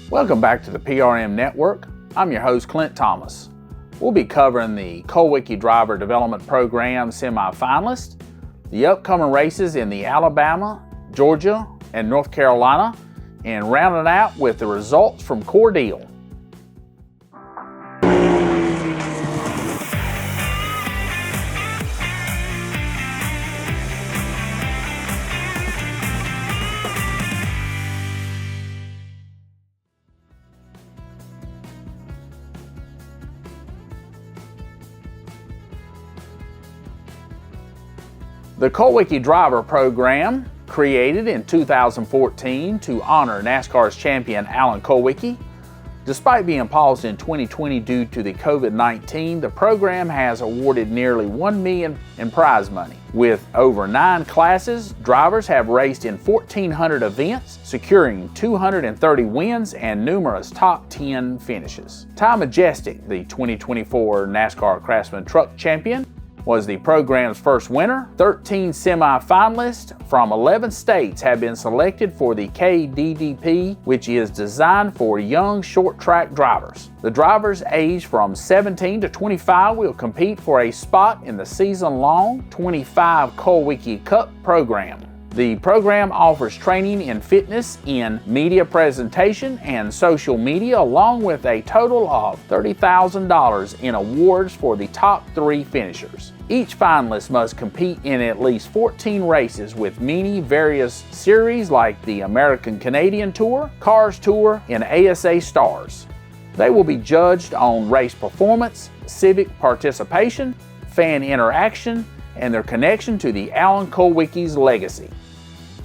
Welcome back to the PRM Network. I'm your host, Clint Thomas. We'll be covering the Kulwicki Driver Development Program semifinalists, the upcoming races in the Alabama, Georgia, and North Carolina, and rounding out with the results from Cordele. The Kulwicki Driver Program, created in 2014 to honor NASCAR's champion Alan Kulwicki. Despite being paused in 2020 due to the COVID-19, the program has awarded nearly $1 million in prize money. With over 9 classes, drivers have raced in 1,400 events, securing 230 wins and numerous top 10 finishes. Ty Majestic, the 2024 NASCAR Craftsman Truck Champion, was the program's first winner. 13 semifinalists from 11 states have been selected for the KDDP, which is designed for young short track drivers. The drivers aged from 17 to 25 will compete for a spot in the season-long 25 Kulwicki Cup program. The program offers training in fitness, in media presentation, and social media, along with a total of $30,000 in awards for the top 3 finishers. Each finalist must compete in at least 14 races with many various series like the American Canadian Tour, Cars Tour, and ASA Stars. They will be judged on race performance, civic participation, fan interaction, and their connection to the Alan Kulwicki's legacy.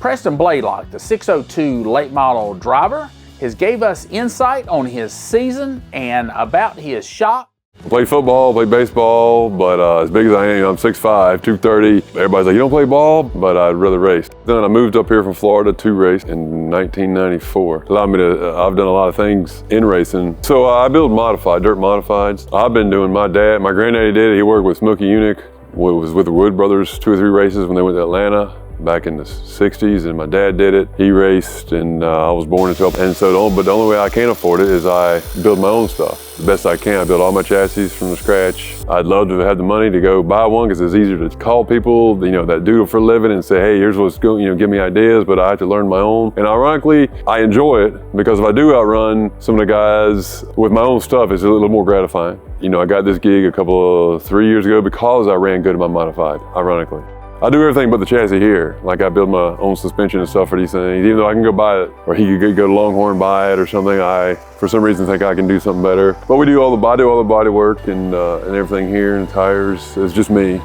Preston Blalock, the 602 late model driver, has gave us insight on his season and about his shop. I play football, play baseball, but as big as I am, I'm 6'5", 230. Everybody's like, you don't play ball? But I'd rather race. Then I moved up here from Florida to race in 1994. Allowed me to, I've done a lot of things in racing. So I build modified, dirt modifieds. I've been doing, my granddaddy did it. He worked with Smokey Unick, was with the Wood Brothers 2 or 3 races when they went to Atlanta back in the 60s, and my dad did it. He raced, and I was born into it. And so, but the only way I can afford it is I build my own stuff. The best I can. I build all my chassis from scratch. I'd love to have the money to go buy one because it's easier to call people, that do it for a living and say, hey, here's what's going, give me ideas, but I have to learn my own. And ironically, I enjoy it because if I do outrun some of the guys with my own stuff, it's a little more gratifying. I got this gig 3 years ago because I ran good in my modified, ironically. I do everything but the chassis here. Like I build my own suspension and stuff for these things. Even though I can go buy it, or he could go to Longhorn buy it or something, I, for some reason, think I can do something better. But we do all the body work and everything here, and tires. It's just me.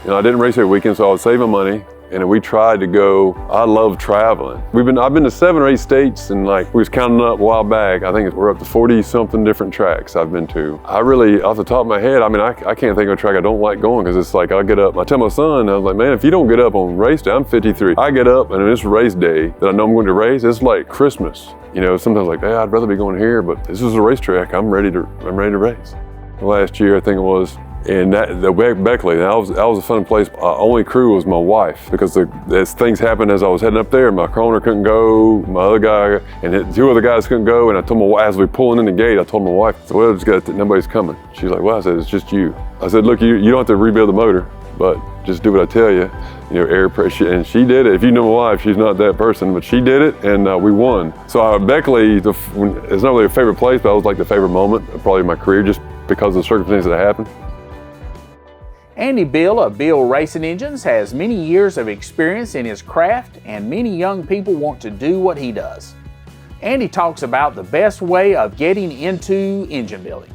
I didn't race every weekend, so I would save my money. And we tried to go, I love traveling. I've been to 7 or 8 states, and we was counting up a while back, I think we're up to 40 something different tracks I've been to. I really, off the top of my head, I can't think of a track I don't like going, because it's like, I get up, I tell my son, I was like, man, if you don't get up on race day, I'm 53. I get up, and it's race day that I know I'm going to race, it's like Christmas. Sometimes like, hey, I'd rather be going here, but this is a racetrack, I'm ready to race. Last year, I think it was, and the Beckley, that was a fun place. Only crew was my wife, because as things happened as I was heading up there, my crooner couldn't go, my other guy, and 2 other guys couldn't go, and I told my wife, as we were pulling in the gate, I told my wife, well, nobody's coming. She's like, well, I said, it's just you. I said, look, you don't have to rebuild the motor, but just do what I tell you. Air pressure, and she did it. If you know my wife, she's not that person, but she did it, and we won. So Beckley, it's not really a favorite place, but it was like the favorite moment of probably my career, just because of the circumstances that happened. Andy Beal of Beal Racing Engines has many years of experience in his craft, and many young people want to do what he does. Andy talks about the best way of getting into engine building.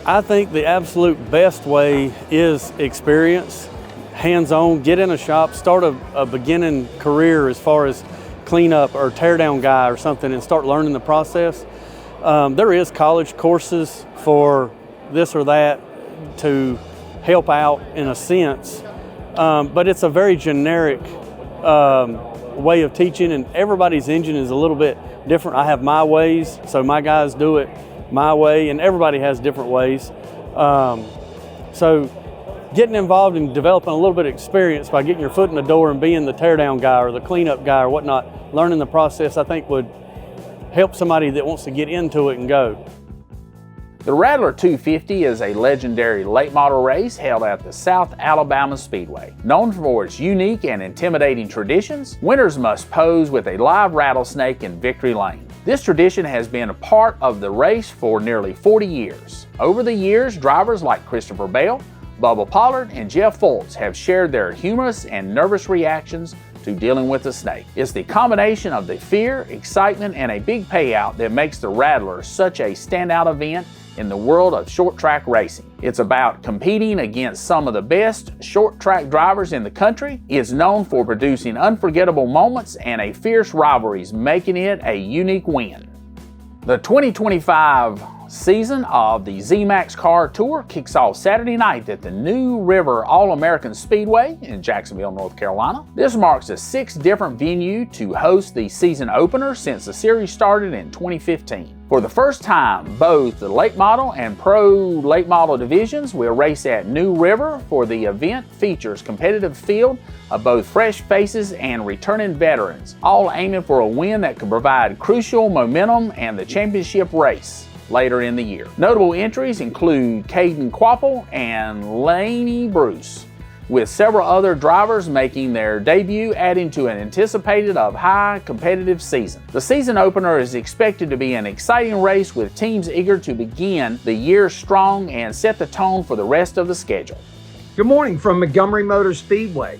I think the absolute best way is experience, hands-on, get in a shop, start a beginning career as far as cleanup or teardown guy or something, and start learning the process. There is college courses for this or that to help out in a sense, but it's a very generic way of teaching, and everybody's engine is a little bit different. I have my ways, so my guys do it my way, and everybody has different ways. So getting involved and developing a little bit of experience by getting your foot in the door and being the teardown guy or the cleanup guy or whatnot, learning the process, I think would help somebody that wants to get into it and go. The Rattler 250 is a legendary late model race held at the South Alabama Speedway. Known for its unique and intimidating traditions, winners must pose with a live rattlesnake in victory lane. This tradition has been a part of the race for nearly 40 years. Over the years, drivers like Christopher Bale, Bubba Pollard, and Jeff Fultz have shared their humorous and nervous reactions to dealing with the snake. It's the combination of the fear, excitement, and a big payout that makes the Rattler such a standout event in the world of short track racing. It's about competing against some of the best short track drivers in the country. It's known for producing unforgettable moments and a fierce rivalries, making it a unique win. The 2025 season of the Z-Max Car Tour kicks off Saturday night at the New River All-American Speedway in Jacksonville, North Carolina. This marks the 6th different venue to host the season opener since the series started in 2015. For the first time, both the late model and pro late model divisions will race at New River, for the event features competitive field of both fresh faces and returning veterans, all aiming for a win that could provide crucial momentum and the championship race later in the year. Notable entries include Caden Quapple and Laney Bruce, with several other drivers making their debut, adding to an anticipated of high competitive season. The season opener is expected to be an exciting race with teams eager to begin the year strong and set the tone for the rest of the schedule. Good morning from Montgomery Motor Speedway.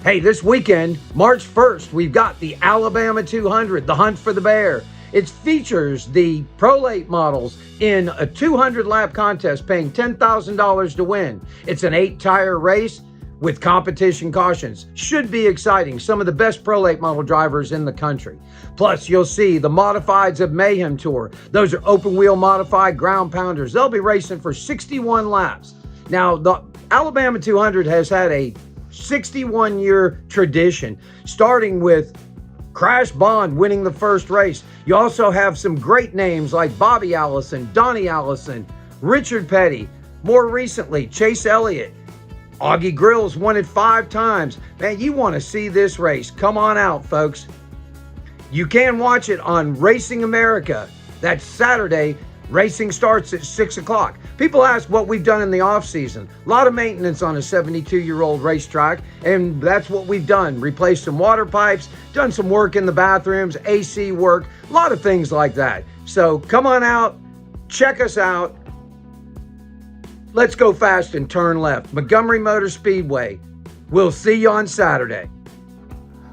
Hey, this weekend, March 1st, we've got the Alabama 200, the Hunt for the Bear. It features the Pro Late models in a 200-lap contest paying $10,000 to win. It's an 8-tire race with competition cautions. Should be exciting. Some of the best Pro Late model drivers in the country. Plus, you'll see the Modifieds of Mayhem Tour. Those are open-wheel modified ground pounders. They'll be racing for 61 laps. Now, the Alabama 200 has had a 61-year tradition, starting with Crash Bond winning the first race. You also have some great names like Bobby Allison, Donnie Allison, Richard Petty, more recently, Chase Elliott. Augie Grills won it 5 times. Man, you want to see this race. Come on out, folks. You can watch it on Racing America. That's Saturday. Racing starts at 6 o'clock. People ask what we've done in the off season. A lot of maintenance on a 72-year-old racetrack, and that's what we've done. Replaced some water pipes, done some work in the bathrooms, AC work, a lot of things like that. So come on out, check us out. Let's go fast and turn left. Montgomery Motor Speedway. We'll see you on Saturday.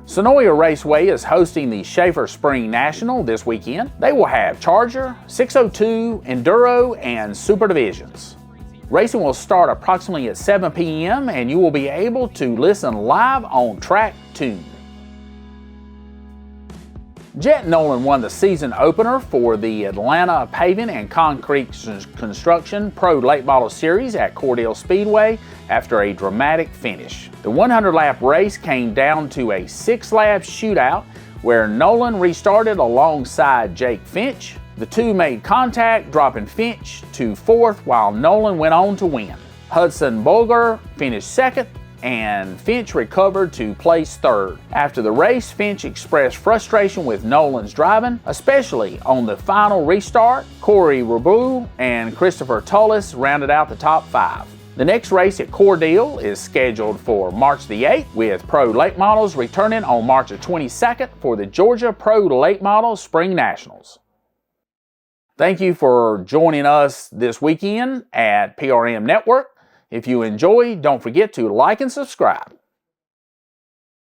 Sonoya Raceway is hosting the Schaefer Spring National this weekend. They will have Charger, 602, Enduro, and Super Divisions. Racing will start approximately at 7 p.m. and you will be able to listen live on Track Tune. Jet Nolan won the season opener for the Atlanta Paving and Concrete Construction Pro Late Model Series at Cordele Speedway after a dramatic finish. The 100-lap race came down to a 6-lap shootout where Nolan restarted alongside Jake Finch. The two made contact, dropping Finch to 4th while Nolan went on to win. Hudson Bulger finished 2nd and Finch recovered to place 3rd. After the race, Finch expressed frustration with Nolan's driving, especially on the final restart. Corey Rabu and Christopher Tullis rounded out the top 5. The next race at Cordele is scheduled for March the 8th, with Pro Late Models returning on March the 22nd for the Georgia Pro Late Models Spring Nationals. Thank you for joining us this weekend at PRM Network. If you enjoy, don't forget to like and subscribe.